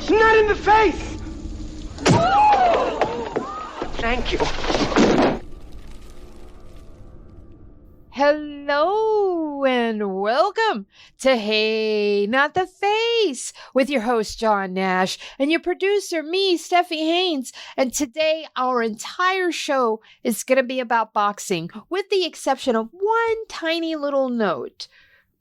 It's not in the face! Thank you. Hello and welcome to Hey, Not the Face with your host, John Nash, and your producer, me, Steffi Haynes. And today, our entire show is going to be about boxing, with the exception of one tiny little note.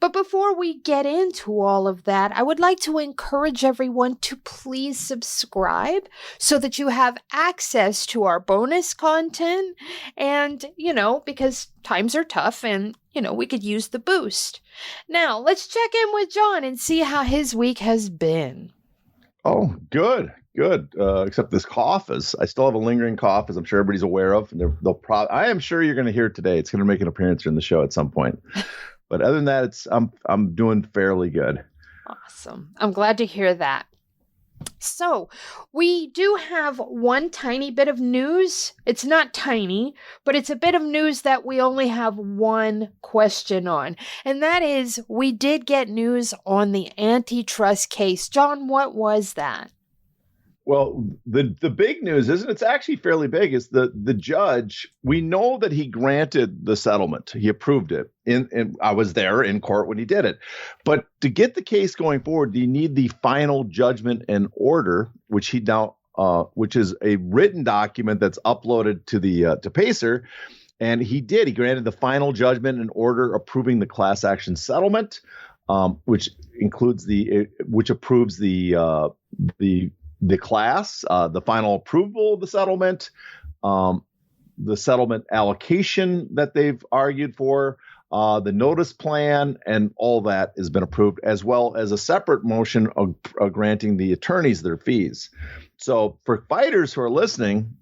But before we get into all of that, I would like to encourage everyone to please subscribe so that you have access to our bonus content. And, because times are tough and, we could use the boost. Now, let's check in with John and see how his week has been. Oh, good. Except this cough I still have a lingering cough, as I'm sure everybody's aware of. And I am sure you're going to hear it today. It's going to make an appearance in the show at some point. But other than that, I'm doing fairly good. Awesome. I'm glad to hear that. So we do have one tiny bit of news. It's not tiny, but it's a bit of news that we only have one question on. And that is, we did get news on the antitrust case. John, what was that? Well, the big news it's actually fairly big, is the judge, we know that he granted the settlement. He approved it. And I was there in court when he did it. But to get the case going forward, you need the final judgment and order, which he now which is a written document that's uploaded to the to Pacer. And he did. He granted the final judgment and order approving the class action settlement, which approves the class, the final approval of the settlement allocation that they've argued for, the notice plan, and all that has been approved, as well as a separate motion of granting the attorneys their fees. So for fighters who are listening,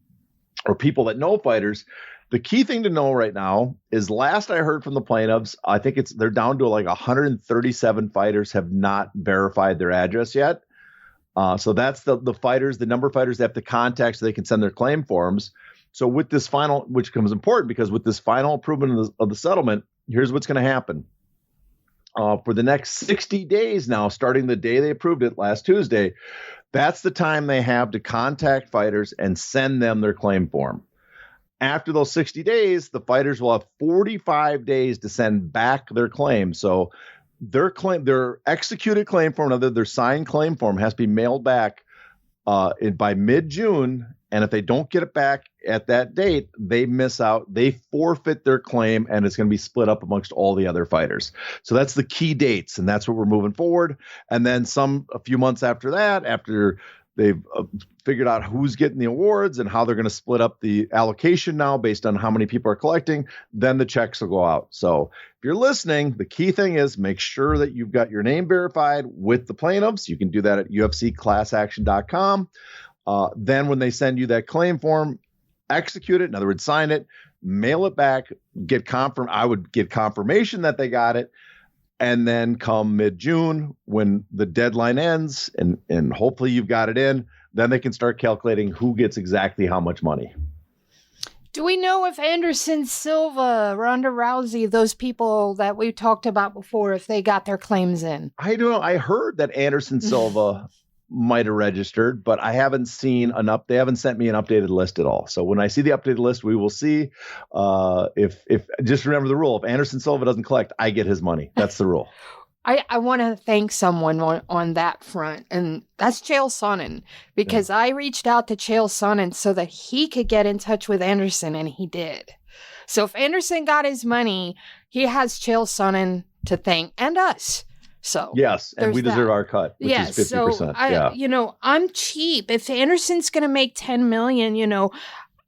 or people that know fighters, the key thing to know right now is, last I heard from the plaintiffs, I think they're down to like 137 fighters have not verified their address yet. So that's the number of fighters they have to contact so they can send their claim forms. So with this final, which becomes important, because with this final approval of the settlement, here's what's going to happen. For the next 60 days now, starting the day they approved it last Tuesday, that's the time they have to contact fighters and send them their claim form. After those 60 days, the fighters will have 45 days to send back their claim. So their executed claim form, their signed claim form, has to be mailed back by mid-June. And if they don't get it back at that date, they miss out. They forfeit their claim, and it's going to be split up amongst all the other fighters. So that's the key dates, and that's what we're moving forward. And then a few months after that, after they've figured out who's getting the awards and how they're going to split up the allocation now based on how many people are collecting, then the checks will go out. So if you're listening, the key thing is make sure that you've got your name verified with the plaintiffs. You can do that at ufcclassaction.com. Then when they send you that claim form, execute it. In other words, sign it, mail it back, I would get confirmation that they got it. And then come mid-June, when the deadline ends, and hopefully you've got it in, then they can start calculating who gets exactly how much money. Do we know if Anderson Silva, Ronda Rousey, those people that we talked about before, if they got their claims in? I don't know. I heard that Anderson Silva might have registered, but I haven't seen they haven't sent me an updated list at all. So when I see the updated list, we will see if just remember the rule. If Anderson Silva doesn't collect, I get his money. That's the rule. I want to thank someone on that front, and that's Chael Sonnen, because I reached out to Chael Sonnen so that he could get in touch with Anderson, and he did. So if Anderson got his money, he has Chael Sonnen to thank, and us. So yes, and we deserve our cut, which is 50%. So I'm cheap. If Anderson's going to make $10 million,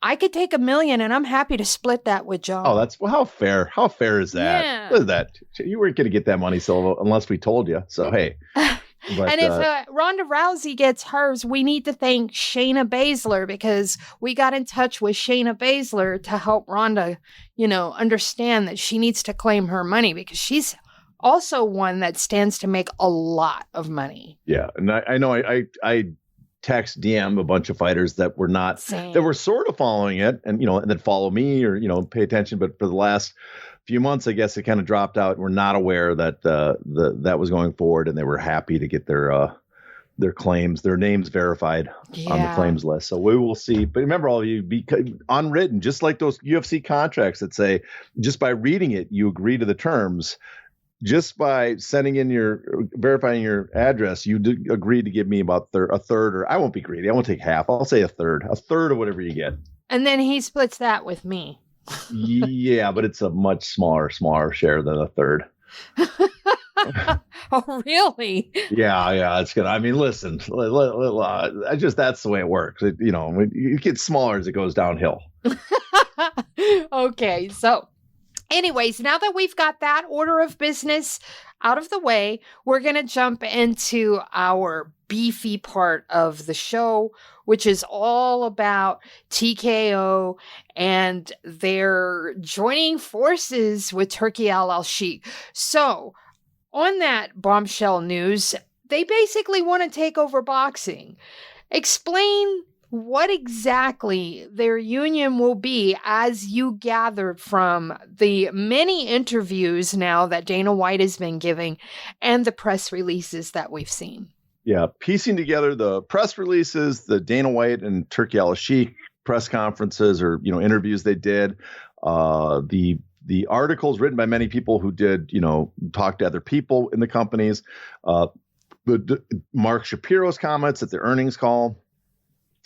I could take $1 million, and I'm happy to split that with John. Oh, how fair? How fair is that? Yeah. What is that? You weren't going to get that money, Silva, unless we told you. So hey. And if Ronda Rousey gets hers, we need to thank Shayna Baszler, because we got in touch with Shayna Baszler to help Ronda, understand that she needs to claim her money, because she's also one that stands to make a lot of money. Yeah. And I know I text DM a bunch of fighters that were not, Same. that were sort of following it and, and then follow me or, pay attention. But for the last few months, I guess it kind of dropped out. We're not aware that that was going forward, and they were happy to get their their claims, their names verified on the claims list. So we will see. But remember, all of you, be unwritten, just like those UFC contracts that say, just by reading it, you agree to the terms. Just by sending in verifying your address, you agree to give me about a third, or I won't be greedy. I won't take half. I'll say a third of whatever you get. And then he splits that with me. Yeah, but it's a much smaller share than a third. Oh, really? Yeah, it's good. I mean, listen, that's the way it works. It gets smaller as it goes downhill. Okay, so anyways, now that we've got that order of business out of the way, we're going to jump into our beefy part of the show, which is all about TKO and their joining forces with Turki Alalshikh. So, on that bombshell news, they basically want to take over boxing. Explain what exactly their union will be, as you gathered from the many interviews now that Dana White has been giving and the press releases that we've seen. Yeah, piecing together the press releases, the Dana White and Turki Alalshikh press conferences or interviews they did, the articles written by many people who did talk to other people in the companies, Mark Shapiro's comments at the earnings call.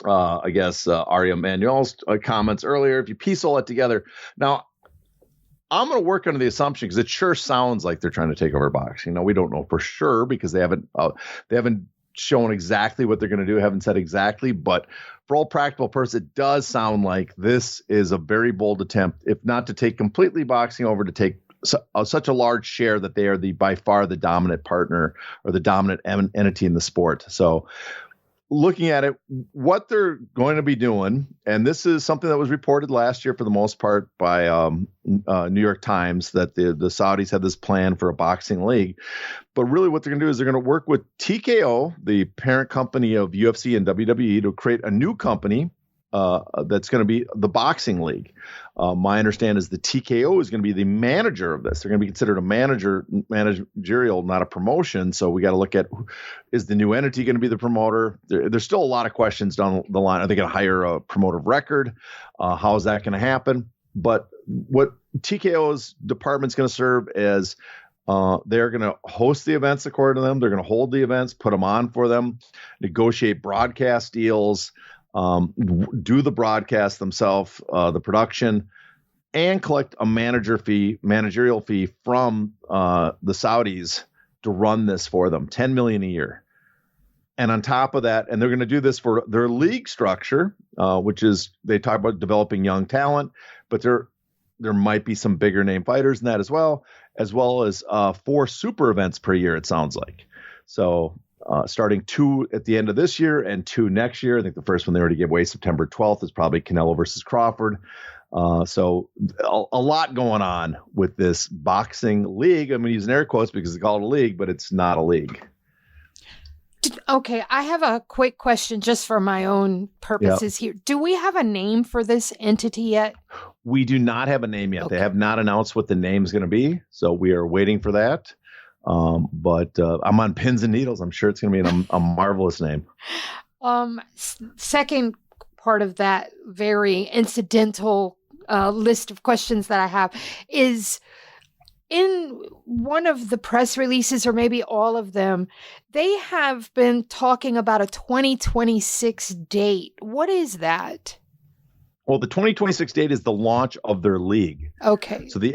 I guess Ari Emanuel's comments earlier. If you piece all that together, now I'm going to work under the assumption, because it sure sounds like they're trying to take over boxing. We don't know for sure because they haven't shown exactly what they're going to do, haven't said exactly, but for all practical purposes, it does sound like this is a very bold attempt, if not to take completely boxing over, to take such a large share that they are by far the dominant partner or the dominant entity in the sport. So, looking at it, what they're going to be doing, and this is something that was reported last year for the most part by New York Times, that the Saudis had this plan for a boxing league. But really what they're going to do is they're going to work with TKO, the parent company of UFC and WWE, to create a new company that's going to be the boxing league. My understanding is the TKO is going to be the manager of this. They're going to be considered a managerial, not a promotion. So we got to look at, is the new entity going to be the promoter? There's still a lot of questions down the line. Are they going to hire a promoter of record? How is that going to happen? But what TKO's department's going to serve as, they're going to host the events according to them. They're going to hold the events, put them on for them, negotiate broadcast deals, do the broadcast themselves, the production, and collect a managerial fee from the Saudis to run this for them, $10 million a year. And on top of that, and they're going to do this for their league structure, which is, they talk about developing young talent, but there might be some bigger name fighters in that as well as 4 super events per year, it sounds like. So starting 2 at the end of this year and 2 next year. I think the first one they already gave away September 12th is probably Canelo versus Crawford. So a lot going on with this boxing league. I'm using air quotes because they call it a league, but it's not a league. Okay, I have a quick question just for my own purposes here. Do we have a name for this entity yet? We do not have a name yet. Okay. They have not announced what the name is going to be, so we are waiting for that. But I'm on pins and needles. I'm sure it's going to be a marvelous name. Second part of that very incidental list of questions that I have is, in one of the press releases, or maybe all of them, they have been talking about a 2026 date. What is that? Well, the 2026 date is the launch of their league. Okay. So the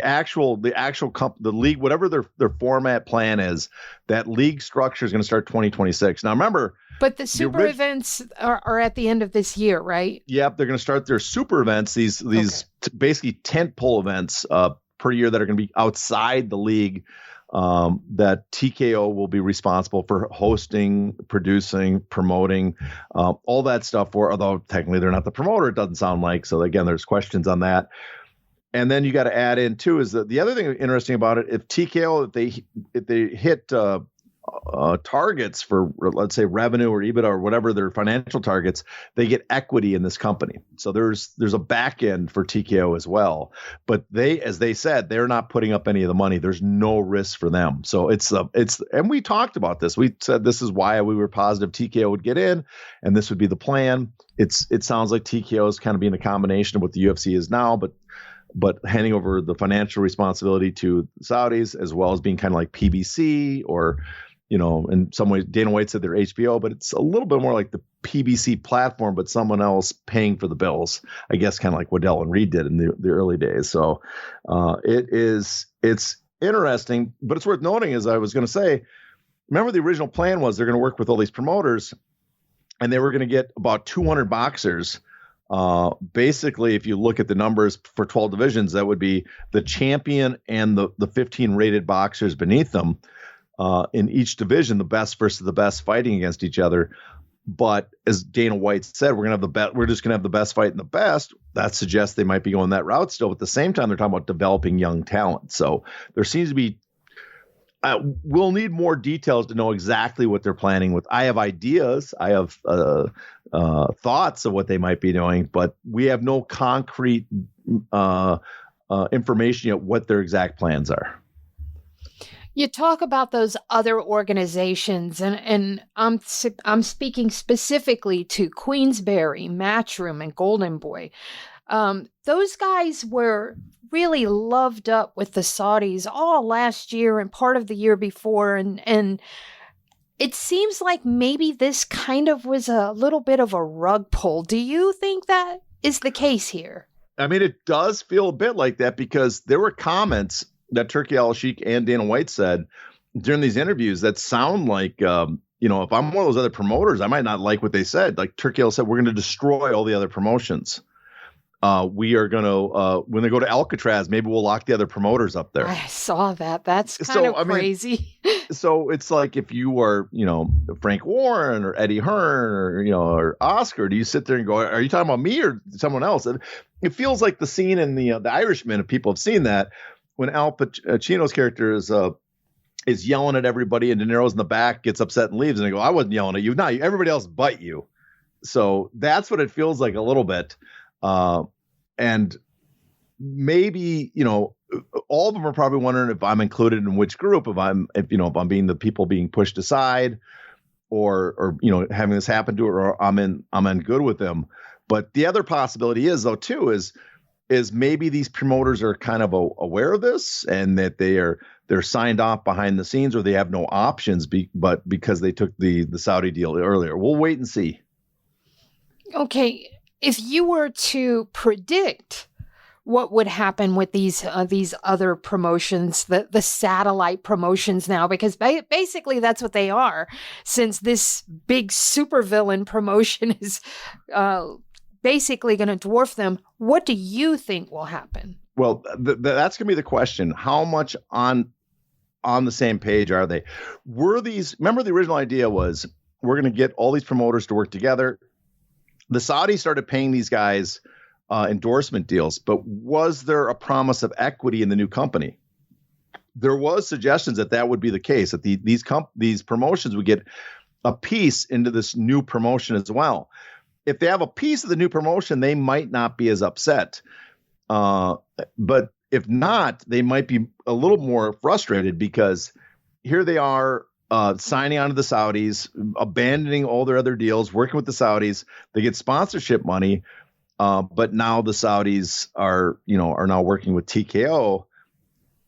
league, whatever their format plan is, that league structure is going to start 2026. Now, remember. But the super events are at the end of this year, right? Yep. They're going to start their super events, these basically tentpole events per year that are going to be outside the league, that TKO will be responsible for hosting, producing, promoting, all that stuff for, although technically they're not the promoter, it doesn't sound like. So again, there's questions on that. And then you got to add in too, is that the other thing interesting about it, if TKO, if they hit targets for, let's say, revenue or EBITDA or whatever their financial targets, they get equity in this company. So there's a back end for TKO as well. But as they said, they're not putting up any of the money. There's no risk for them. So and we talked about this. We said this is why we were positive TKO would get in, and this would be the plan. It sounds like TKO is kind of being a combination of what the UFC is now, but handing over the financial responsibility to the Saudis, as well as being kind of like PBC, or, in some ways, Dana White said they're HBO, but it's a little bit more like the PBC platform, but someone else paying for the bills, I guess, kind of like Waddell and Reed did in the early days. So it's interesting, but it's worth noting, as I was going to say, remember the original plan was they're going to work with all these promoters, and they were going to get about 200 boxers. Basically, if you look at the numbers for 12 divisions, that would be the champion and the 15 rated boxers beneath them in each division, the best versus the best fighting against each other. But as Dana White said, we're just gonna have the best fight and the best. That suggests they might be going that route still. But at the same time, they're talking about developing young talent. So there seems to be. We'll need more details to know exactly what they're planning with. I have ideas. I have thoughts of what they might be doing, but we have no concrete information yet what their exact plans are. You talk about those other organizations, and I'm speaking specifically to Queensberry, Matchroom, and Golden Boy. Those guys were really loved up with the Saudis all last year and part of the year before. And it seems like maybe this kind of was a little bit of a rug pull. Do you think that is the case here? I mean, it does feel a bit like that, because there were comments that Turki Alalshikh and Dana White said during these interviews that sound like, if I'm one of those other promoters, I might not like what they said. Like Turki Al said, we're going to destroy all the other promotions. We are going to, when they go to Alcatraz, maybe we'll lock the other promoters up there. I saw that. That's kind of crazy. So it's like, if you are, Frank Warren or Eddie Hearn or Oscar, do you sit there and go, are you talking about me or someone else? And it feels like the scene in the Irishman, if people have seen that, when Al Pacino's character is yelling at everybody and De Niro's in the back, gets upset and leaves, and they go, I wasn't yelling at you. No, everybody else but you. So that's what it feels like a little bit. And maybe, all of them are probably wondering if I'm included in which group, if I'm being the people being pushed aside, or having this happen to her, or I'm in good with them. But the other possibility is, though, too, is maybe these promoters are kind of aware of this, and that they're signed off behind the scenes, or they have no options, but because they took the Saudi deal earlier. We'll wait and see. Okay. If you were to predict what would happen with these other promotions, the satellite promotions now, because basically that's what they are, since this big supervillain promotion is basically going to dwarf them, what do you think will happen? Well, that's going to be the question. How much on the same page are they? Remember, the original idea was we're going to get all these promoters to work together. The Saudis started paying these guys endorsement deals, but was there a promise of equity in the new company? There was suggestions that would be the case, that these promotions would get a piece into this new promotion as well. If they have a piece of the new promotion, they might not be as upset. But if not, they might be a little more frustrated, because here they are, signing on to the Saudis, abandoning all their other deals, working with the Saudis. They get sponsorship money, but now the Saudis are now working with TKO.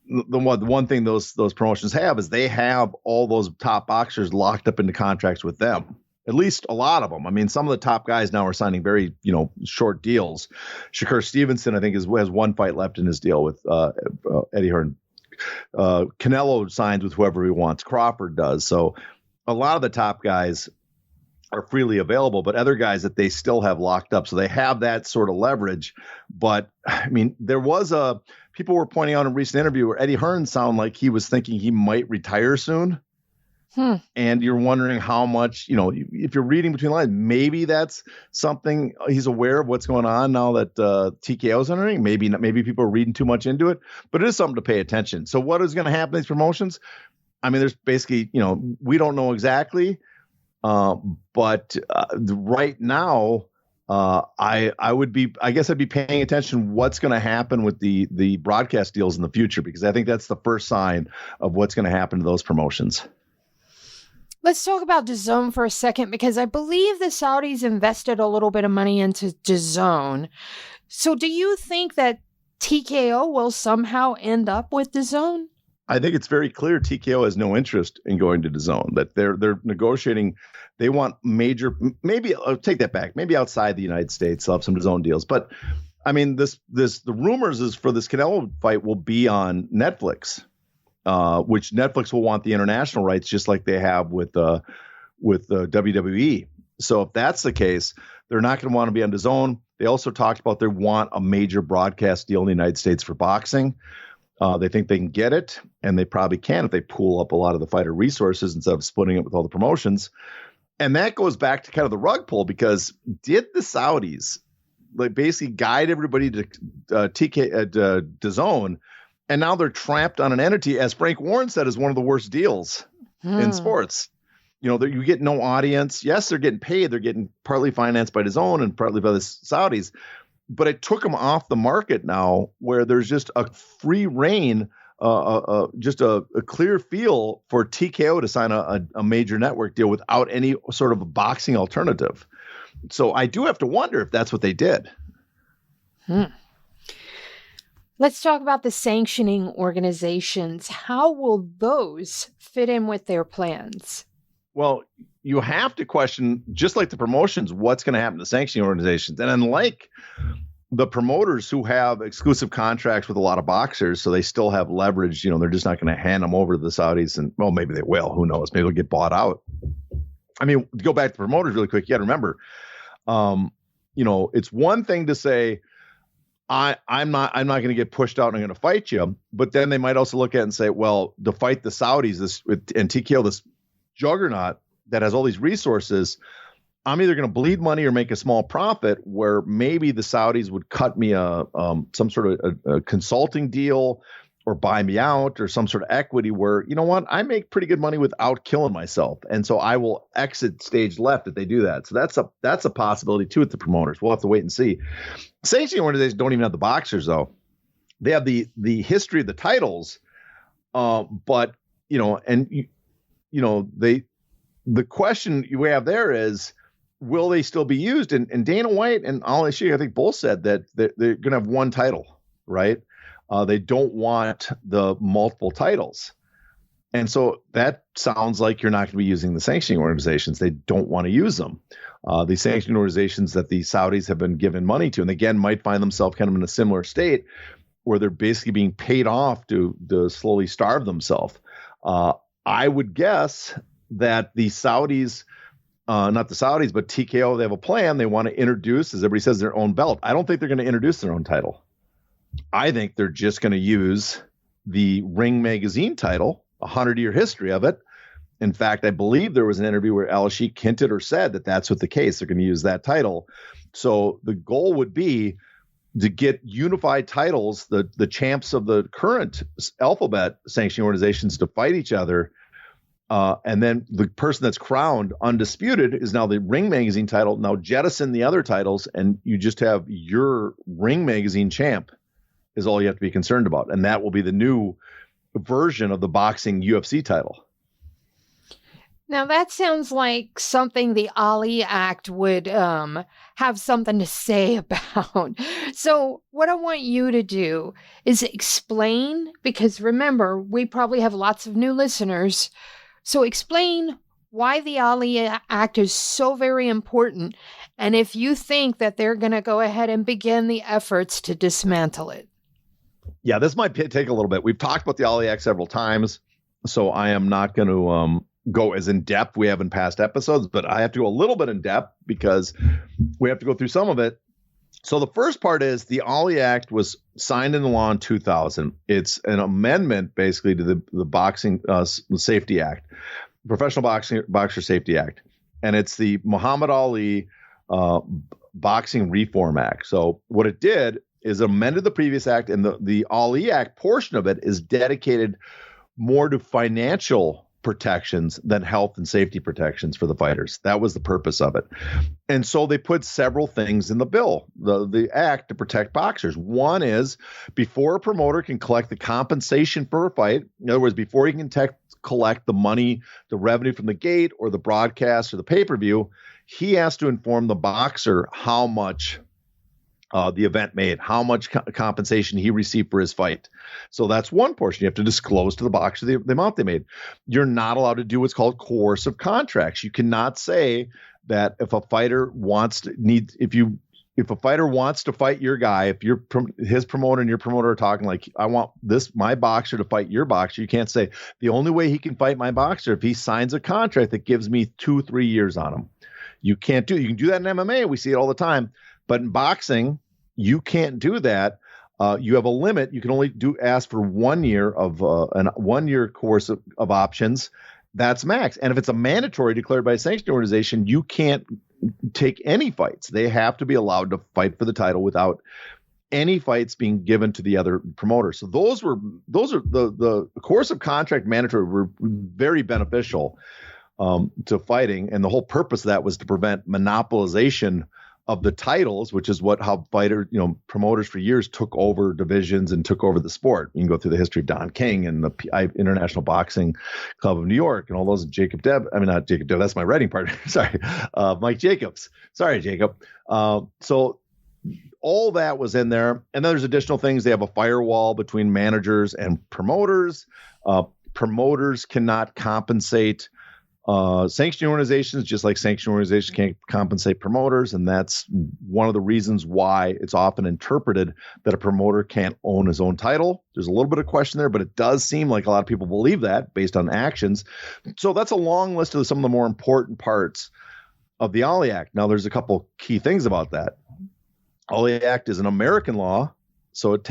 The one thing those promotions have is they have all those top boxers locked up into contracts with them. At least a lot of them. I mean, some of the top guys now are signing very, short deals. Shakur Stevenson, I think, has one fight left in his deal with Eddie Hearn. Canelo signs with whoever he wants. Crawford does. So a lot of the top guys are freely available, but other guys that they still have locked up. So they have that sort of leverage. But I mean, people were pointing out in a recent interview where Eddie Hearn sounded like he was thinking he might retire soon. And you're wondering how much, if you're reading between the lines, maybe that's something he's aware of what's going on now that TKO's entering. Maybe people are reading too much into it, but it is something to pay attention. So what is going to happen in these promotions? I mean, there's basically, we don't know exactly, but right now, I guess I'd be paying attention what's going to happen with the broadcast deals in the future, because I think that's the first sign of what's going to happen to those promotions. Let's talk about DAZN for a second, because I believe the Saudis invested a little bit of money into DAZN. So do you think that TKO will somehow end up with DAZN? I think it's very clear TKO has no interest in going to DAZN, that they're negotiating. They want major, maybe I'll take that back, maybe outside the United States, they'll have some DAZN deals. But I mean, the rumors is for this Canelo fight will be on Netflix, which Netflix will want the international rights, just like they have with WWE. So if that's the case, they're not going to want to be on DAZN. They also talked about they want a major broadcast deal in the United States for boxing. They think they can get it, and they probably can if they pool up a lot of the fighter resources instead of splitting it with all the promotions. And that goes back to kind of the rug pull, because did the Saudis basically guide everybody to DAZN, and now they're trapped on an entity, as Frank Warren said, is one of the worst deals in sports. You get no audience. Yes, they're getting paid. They're getting partly financed by DAZN and partly by the Saudis. But it took them off the market now, where there's just a free reign, just a clear feel for TKO to sign a major network deal without any sort of a boxing alternative. So I do have to wonder if that's what they did. Let's talk about the sanctioning organizations. How will those fit in with their plans? Well, you have to question, just like the promotions, what's going to happen to sanctioning organizations. And unlike the promoters who have exclusive contracts with a lot of boxers, so they still have leverage, they're just not going to hand them over to the Saudis. And, well, maybe they will. Who knows? Maybe they'll get bought out. I mean, to go back to promoters really quick, you got to remember, it's one thing to say, I'm not going to get pushed out and I'm going to fight you. But then they might also look at it and say, well, to fight the Saudis and TKO, this juggernaut that has all these resources, I'm either going to bleed money or make a small profit, where maybe the Saudis would cut me some sort of a consulting deal or buy me out or some sort of equity where, you know what, I make pretty good money without killing myself. And so I will exit stage left if they do that. So that's a possibility too with the promoters. We'll have to wait and see. Sanctioning organizations don't even have the boxers though. They have the history of the titles, but the question you have there is, will they still be used? And Dana White and Alalshikh, I think both said that they're going to have one title, right? They don't want the multiple titles. And so that sounds like you're not going to be using the sanctioning organizations. They don't want to use them. The sanctioning organizations that the Saudis have been given money to, and again, might find themselves kind of in a similar state where they're basically being paid off to slowly starve themselves. I would guess that the Saudis, not the Saudis, but TKO, they have a plan. They want to introduce, as everybody says, their own belt. I don't think they're going to introduce their own title. I think they're just going to use the Ring Magazine title, 100-year history of it. In fact, I believe there was an interview where Alalshikh hinted or said that that's what the case. They're going to use that title. So the goal would be to get unified titles, the champs of the current alphabet sanctioning organizations to fight each other. And then the person that's crowned undisputed is now the Ring Magazine title. Now jettison the other titles, and you just have your Ring Magazine champ is all you have to be concerned about. And that will be the new version of the boxing UFC title. Now that sounds like something the Ali Act would have something to say about. So what I want you to do is explain, because remember, we probably have lots of new listeners. So explain why the Ali Act is so very important, and if you think that they're going to go ahead and begin the efforts to dismantle it. Yeah, this might take a little bit. We've talked about the Ali Act several times, so I am not going to go as in depth we have in past episodes, but I have to go a little bit in depth because we have to go through some of it. So the first part is the Ali Act was signed into law in 2000. It's an amendment basically to the Boxing Safety Act, Professional Boxer Safety Act. And it's the Muhammad Ali Boxing Reform Act. So what it did is it amended the previous act, and the Ali Act portion of it is dedicated more to financial protections than health and safety protections for the fighters. That was the purpose of it. And so they put several things in the bill, the act to protect boxers. One is before a promoter can collect the compensation for a fight, in other words, before he can collect the money, the revenue from the gate or the broadcast or the pay-per-view, he has to inform the boxer how much the event made, how much compensation he received for his fight. So that's one portion. You have to disclose to the boxer the amount they made. You're not allowed to do what's called coercive contracts. You cannot say that if a fighter wants to if a fighter wants to fight your guy, if his promoter and your promoter are talking like, I want my boxer to fight your boxer, you can't say the only way he can fight my boxer if he signs a contract that gives me 2-3 years on him. You can't do it. You can do that in MMA. We see it all the time. But in boxing, you can't do that. You have a limit. You can only ask for 1 year of a 1 year course of options. That's max. And if it's a mandatory declared by a sanctioning organization, you can't take any fights. They have to be allowed to fight for the title without any fights being given to the other promoter. So those are the coercive contract mandatory were very beneficial to fighting. And the whole purpose of that was to prevent monopolization of the titles, which is how promoters for years took over divisions and took over the sport. You can go through the history of Don King and the International Boxing Club of New York and all those. Not Jacob Deb, that's my writing partner. Sorry. Mike Jacobs. Sorry, Jacob. So all that was in there. And then there's additional things. They have a firewall between managers and promoters. Promoters cannot compensate sanctioning organizations, just like sanctioning organizations can't compensate promoters. And that's one of the reasons why it's often interpreted that a promoter can't own his own title. There's a little bit of question there, but it does seem like a lot of people believe that based on actions. So that's a long list of some of the more important parts of the Ali Act. Now, there's a couple key things about that. Ali Act is an American law. So it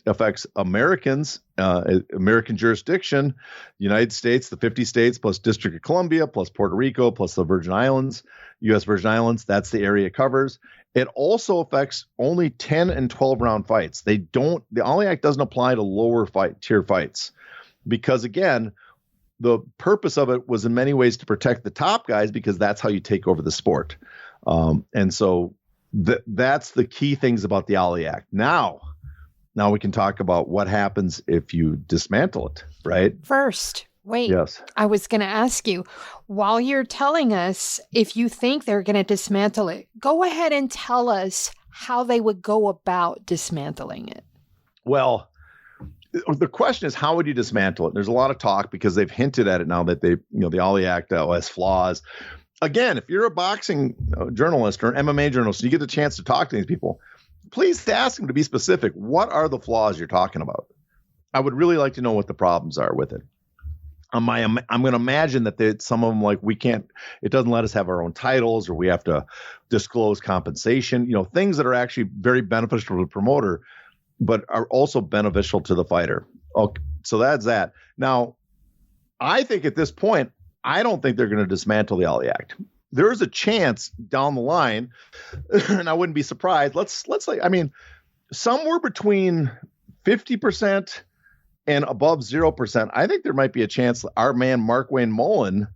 affects Americans, American jurisdiction, United States, the 50 states, plus District of Columbia, plus Puerto Rico, plus the Virgin Islands, U.S. Virgin Islands. That's the area it covers. It also affects only 10 and 12 round fights. The Ali Act doesn't apply to lower tier fights because, again, the purpose of it was in many ways to protect the top guys because that's how you take over the sport. And so that's the key things about the Ali Act. Now we can talk about what happens if you dismantle it, right? First, wait. Yes. I was going to ask you, while you're telling us if you think they're going to dismantle it, go ahead and tell us how they would go about dismantling it. Well, the question is, how would you dismantle it? There's a lot of talk because they've hinted at it now that the Ali Act has flaws. Again, if you're a boxing journalist or an MMA journalist, and you get the chance to talk to these people, please ask them to be specific. What are the flaws you're talking about? I would really like to know what the problems are with it. I'm going to imagine that some of them, like, it doesn't let us have our own titles, or we have to disclose compensation, things that are actually very beneficial to the promoter, but are also beneficial to the fighter. Okay, so that's that. Now, I think at this point, I don't think they're going to dismantle the Ali Act. There is a chance down the line, and I wouldn't be surprised. Let's say, somewhere between 50% and above 0%. I think there might be a chance our man Mark Wayne Mullen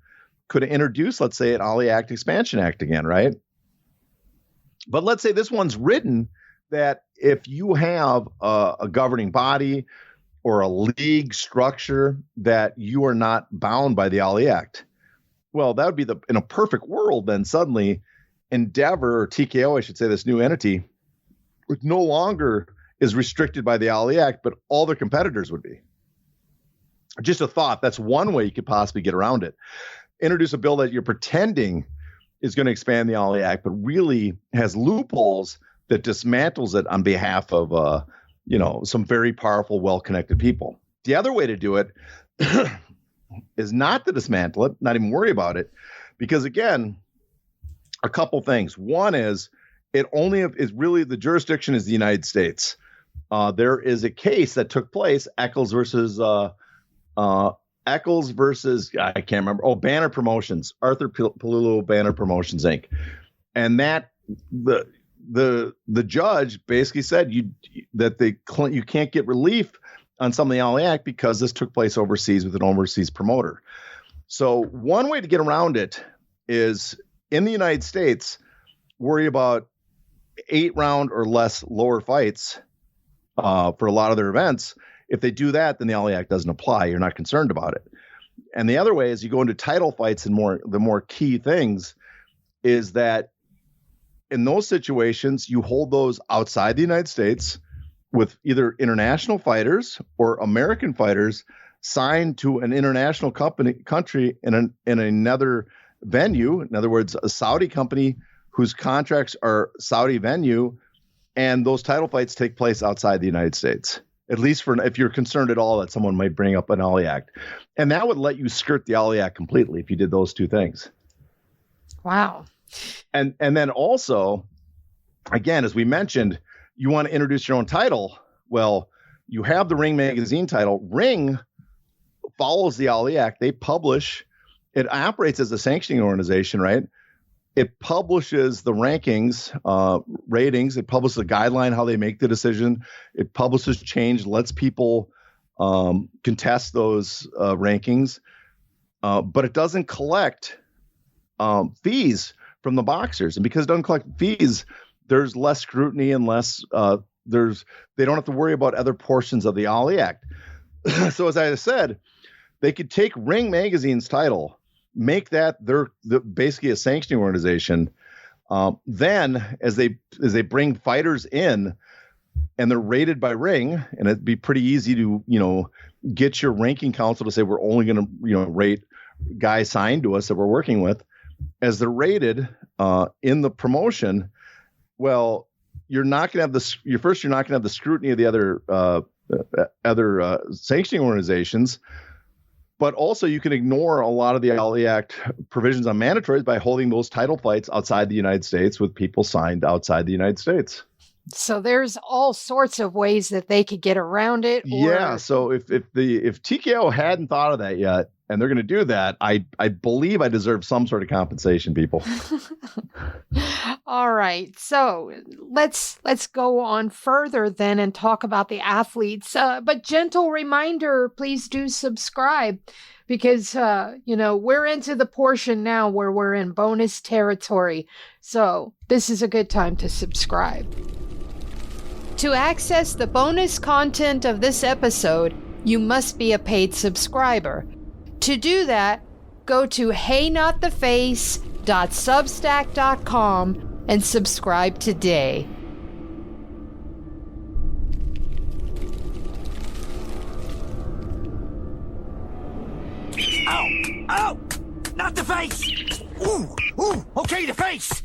could introduce, let's say, an Ali Act Expansion Act again, right? But let's say this one's written that if you have a governing body or a league structure that you are not bound by the Ali Act. Well, that would be in a perfect world, then suddenly Endeavor, or TKO, I should say, this new entity, no longer is restricted by the Ali Act, but all their competitors would be. Just a thought. That's one way you could possibly get around it. Introduce a bill that you're pretending is going to expand the Ali Act, but really has loopholes that dismantles it on behalf of, some very powerful, well-connected people. The other way to do it is not to dismantle it, not even worry about it, because, again, a couple things. One is the jurisdiction is the United States. There is a case that took place, Eccles versus I can't remember. Banner Promotions, Arthur Palullo Banner Promotions Inc. And that the judge basically said you can't get relief on some of the Alalshikh because this took place overseas with an overseas promoter. So one way to get around it is in the United States, worry about 8-round or less lower fights for a lot of their events. If they do that, then the Alalshikh doesn't apply. You're not concerned about it. And the other way is you go into title fights, and the more key things is that in those situations, you hold those outside the United States with either international fighters or American fighters signed to an international country in another venue. In other words, a Saudi company whose contracts are Saudi venue, and those title fights take place outside the United States. At least if you're concerned at all that someone might bring up an Alalshikh. And that would let you skirt the Alalshikh completely if you did those two things. Wow. And then also, again, as we mentioned, you want to introduce your own title. Well, you have the Ring magazine title. Ring follows the Alalshikh. They publish. It operates as a sanctioning organization, right? It publishes the rankings, ratings. It publishes a guideline, how they make the decision. It publishes change, lets people contest those rankings. But it doesn't collect fees from the boxers. And because it doesn't collect fees, there's less scrutiny and less, they don't have to worry about other portions of the Alalshikh. So as I said, they could take Ring Magazine's title, make that basically a sanctioning organization. Then as they bring fighters in and they're rated by Ring, and it'd be pretty easy to, get your ranking council to say, we're only going to, rate guys signed to us that we're working with as they're rated in the promotion. Well, you're not going to have the scrutiny of the other sanctioning organizations. But also you can ignore a lot of the Alalshikh provisions on mandatories by holding those title fights outside the United States with people signed outside the United States. So there's all sorts of ways that they could get around it. Yeah. So if TKO hadn't thought of that yet, and they're going to do that, I believe I deserve some sort of compensation, people. All right. So let's go on further then and talk about the athletes. But gentle reminder, please do subscribe because, we're into the portion now where we're in bonus territory. So this is a good time to subscribe. To access the bonus content of this episode, you must be a paid subscriber. To do that, go to heynottheface.substack.com and subscribe today. Ow! Ow! Not the face! Ooh! Ooh! Okay, the face!